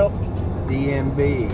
Yep. DMB.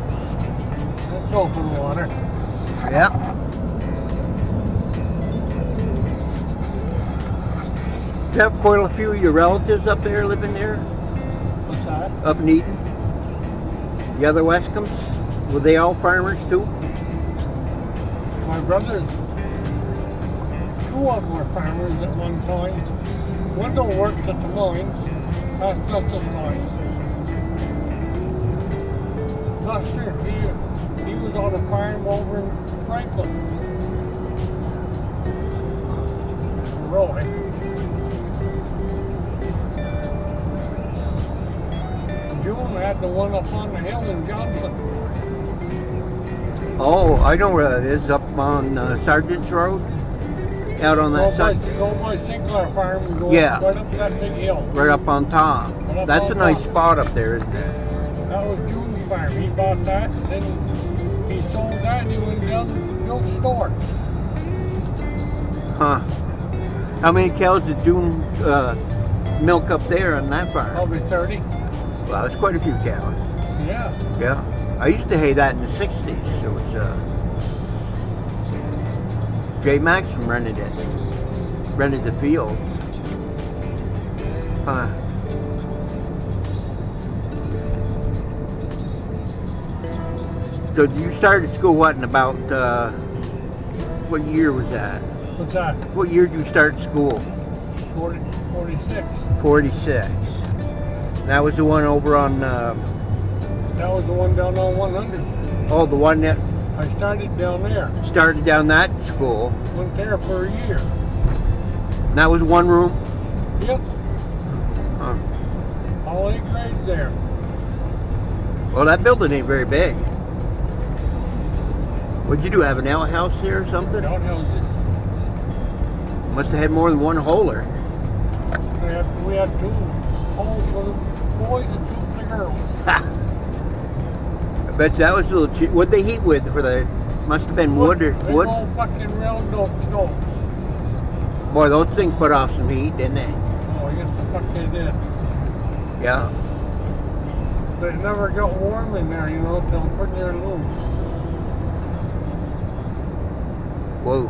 That's open water. Yeah. You have quite a few of your relatives up there living there? What's that? Up in Eden? The other Westcombs? Were they all farmers too? My brothers, two of them were farmers at one time. One don't work at the mines, asbestos mines. Buster, he was on a farm over in Franklin. Roy. June had the one up on the hill in Johnson. Oh, I know where that is, up on Sergeant's Road? Out on that side? Go by Sinclair Farm and go Yeah. right up that big hill. Right up on top. Right up That's a on nice top. spot up there, isn't it? That was June's farm. He bought that, then he sold that, and he went down and built a store. Huh. How many cows did June milk up there on that farm? Probably 30. Well, it's quite a few cows. Yeah. Yeah. I used to hay that in the 60s. It was Jay Maxim rented it. Rented the fields. Huh. So you started school what in about what year was that? What's that? What year did you start school? 46. 46. That was the one over on That was the one down on 100. oh, the one that I started down there. started down that school. Went there for a year. And that was one room. Yep. Huh. All 8 grades there. Well, that building ain't very big. What'd you do? Have an outhouse there or something? Outhouses. Must have had more than one holer. We had 2 holes for the boys and 2 for the girls. I bet you that was a little cheap. What'd they heat with for the? Must have been wood or Big wood. old fucking round oak stove. Boy, those things put off some heat, didn't they? Oh, yes, the fuck they did. Yeah. But it never got warm in there, you know, till pretty near noon. Whoa.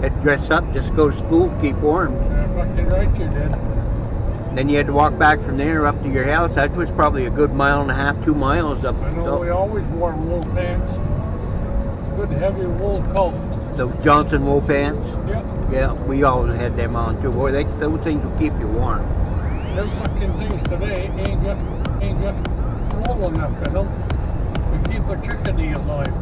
Had to dress up, just go to school, keep warm. Yeah, fucking right you did. Then you had to walk back from there up to your house. That was probably a good 1.5, 2 miles up. I know we always wore wool pants. Good heavy wool coat. Those Johnson wool pants. Yep. Yeah, we always had them on too. Boy, those things will keep you warm. Them fucking things today ain't got wool enough in them to keep a chickadee alive.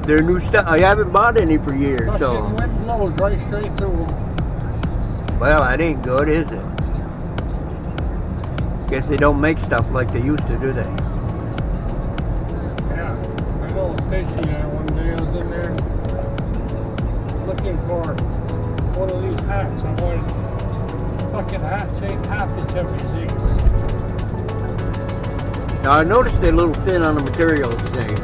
They're new stuff. I haven't bought any for years, Fucking so. wind blows right straight through them. Well, that ain't good, is it? Guess they don't make stuff like they used to, do they? Yeah. I know a station there one day. I was in there looking for one of these hats. I wanted fucking hats ain't half as heavy as these. Now, I noticed they're a little thin on the materials. They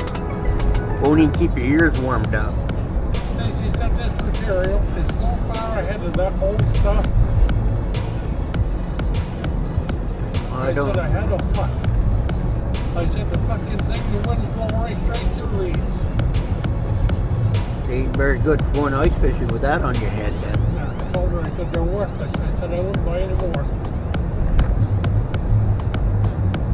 won't even keep your ears warmed up. Stacy said this material is so far ahead of that old stuff. I said I had a fuck. I said the fucking thing, the wind's going right straight through these. They ain't very good for going ice fishing with that on your head then. I told her, I said they're worthless. I said I wouldn't buy any more.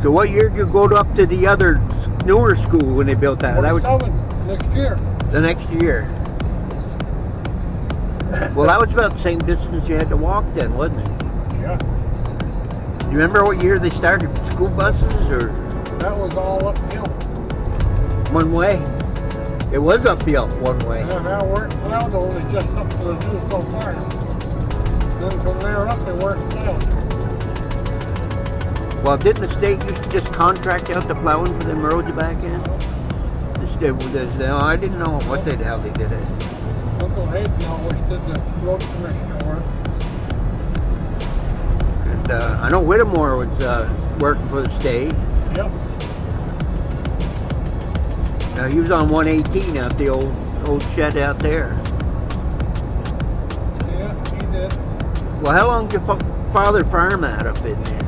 So what year did you go up to the other newer school when they built that? That was 47 next year. the next year. Well, that was about the same distance you had to walk then, wasn't it? Yeah, You remember what year they started school buses, or that was all uphill. one way? It was uphill one way. Yeah, that worked well, only just up to the Duso Farm. Then from there up, it worked well. Well, didn't the state used to just contract out the plowing for them roads back in? I didn't know how they did it. Uncle Hayden always did the road commissioner work. And I know Whittemore was working for the state. Yep. He was on 118 out the old shed out there. Yeah, he did. Well, how long did your father farm that up in there?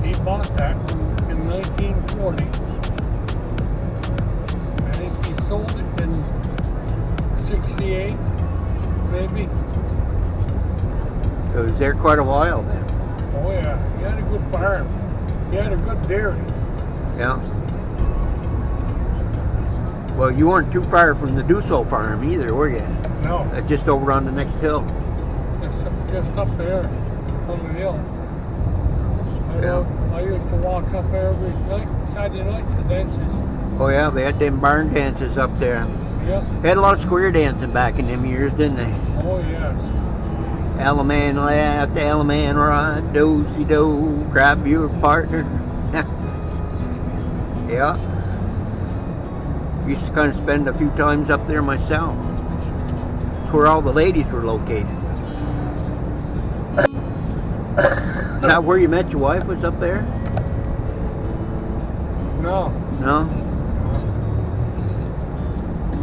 He bought that in 1940. I think he sold it in 68, maybe. So he was there quite a while then. Oh yeah, he had a good farm. He had a good dairy. Yeah. Well, you weren't too far from the Duso farm either, were you? No, Just over on the next hill. just up there on the hill. Yeah. I used to walk up there every night, Saturday night to dances. Oh yeah, they had them barn dances up there. Yep. They had a lot of square dancing back in them years, didn't they? Oh yes. Alaman left, Alaman right, do-si-do, grab your partner. Yeah. Used to kind of spend a few times up there myself. It's where all the ladies were located. Is that where you met your wife, was up there? No, No?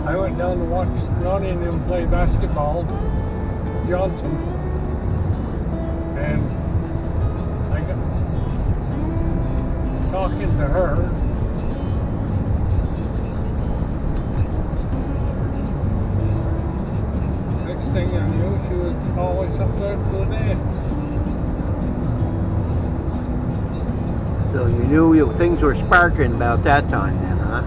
I went down to watch Ronnie and him play basketball, Johnson, and I got talking to her. Next thing I knew, she was always up there to the dance. So you knew things were sparkling about that time then, huh?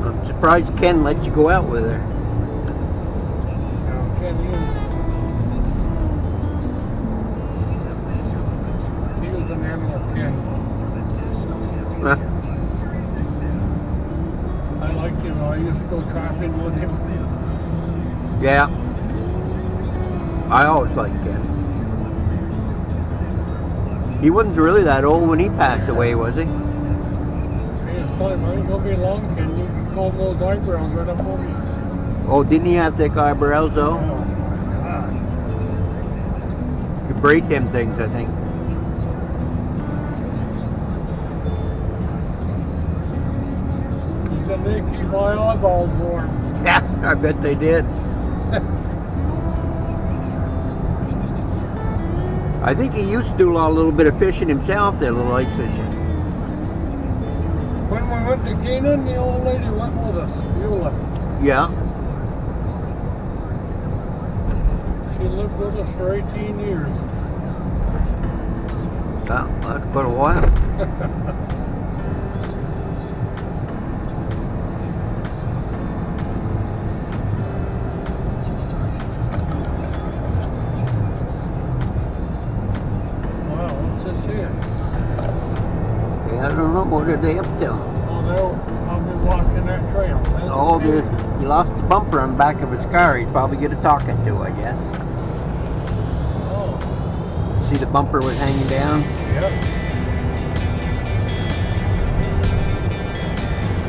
I'm surprised Ken let you go out with her. Now, Ken he was an animal Ken. Huh? I liked him. I used to go trapping with him. Yeah. I always liked Ken. He wasn't really that old when he passed away, was he? He was telling me, it won't be long, Ken. You can comb those eyebrows right up on me. Oh, didn't he have thick eyebrows though? Oh, God. You braid them things, I think. He said they keep my eyeballs warm. Yeah, I bet they did. I think he used to do a little bit of fishing himself, that little ice fishing. When we went to Canaan, the old lady went with us, Eula. Yeah. She lived with us for 18 years. Well, that's quite a while. Wow, what's this here? I don't know, what are they up to? Oh, I'll be walking that trail. Oh, he lost the bumper on the back of his car. He'd probably get a talking to, I guess. Oh, See the bumper was hanging down? yep.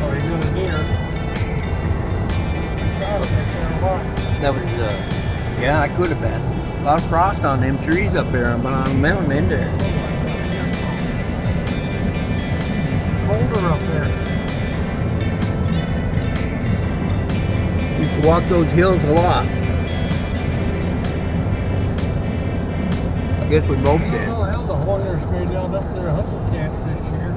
Oh, he's got a deer. Got him right there a lot. That was, yeah, that could have been. A lot of frost on them trees up there on the mountain, isn't there? Colder up there. Used to walk those hills a lot. I guess we both I don't did. know how the Horners made out up there hunting camp this year.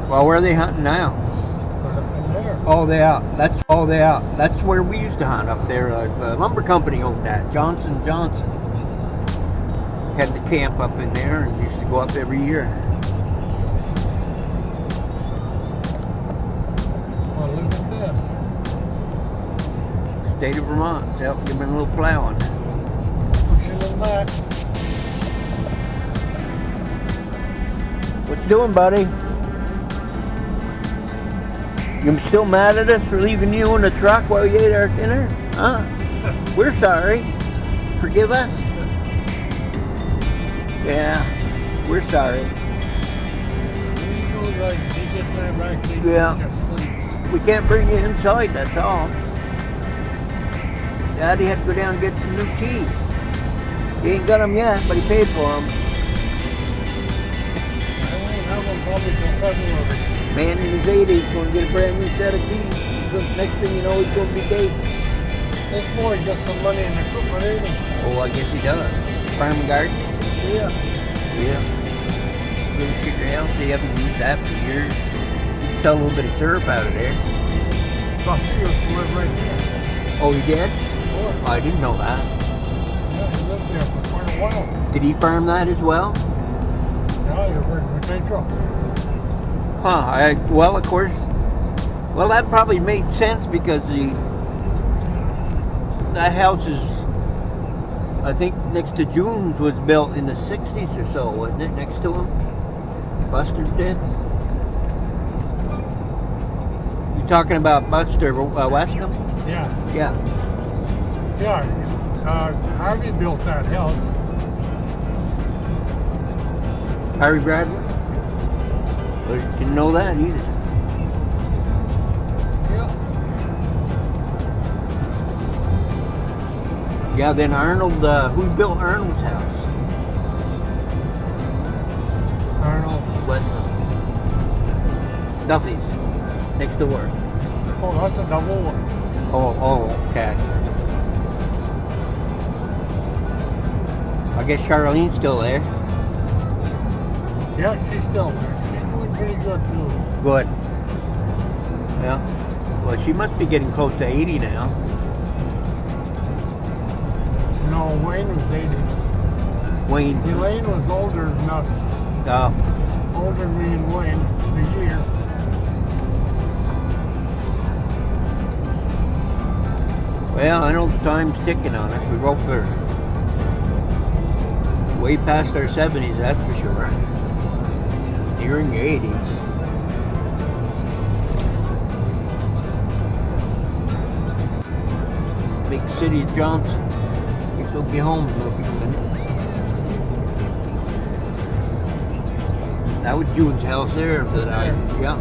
Well, where are they hunting now? But up in there. Oh, they out. That's where we used to hunt up there. The lumber company owned that, Johnson Johnson. had the camp up in there and used to go up every year. Well, look at this. State of Vermont, yep, give me a little plowing. Pushing them back. What you doing, buddy? You still mad at us for leaving you in the truck while you ate our dinner? Huh? We're sorry. Forgive us? Yeah, we're sorry. Yeah. We can't bring you inside, that's all. Daddy had to go down and get some new teeth. He ain't got them yet, but he paid for them. I won't have them probably till February. Man in his 80s going to get a brand new set of teeth. Next thing you know, he's going to be dating. This boy got some money in equipment, ain't he? Oh, I guess he does. Farm and garden? Yeah. Yeah. Little sugar house, they haven't used that for years. You sell a little bit of syrup out of there. Buster used to live right there. Oh, he did? Sure. Oh, I didn't know that. Yeah, he lived there for quite a while. Did he farm that as well? Yeah, you're very potential. Huh, well, of course. Well, that probably made sense because that house is, I think, next to June's was built in the 60s or so, wasn't it? Next to him? Buster's did? You talking about Buster Westham? Yeah. Yeah. Yeah. Harvey built that house. Harry Bradley? Well, didn't know that either. Yeah. Yeah, then Arnold, who built Arnold's house? Arnold. Westham. Duffy's. Next door. Oh, that's a double one. Oh, okay. I guess Charlene's still there. Yeah, she's still there. She's doing pretty good too. Good. Yeah. Well, she must be getting close to 80 now. No, Wayne was 80. Wayne. Elaine was older than us. Older than me and Wayne, a year. Well, I know the time's ticking on us. We both are way past our 70s, that's for sure. Nearing the 80s. Big city of Johnson. Guess we'll be home in a few minutes. That was June's house there. Yeah.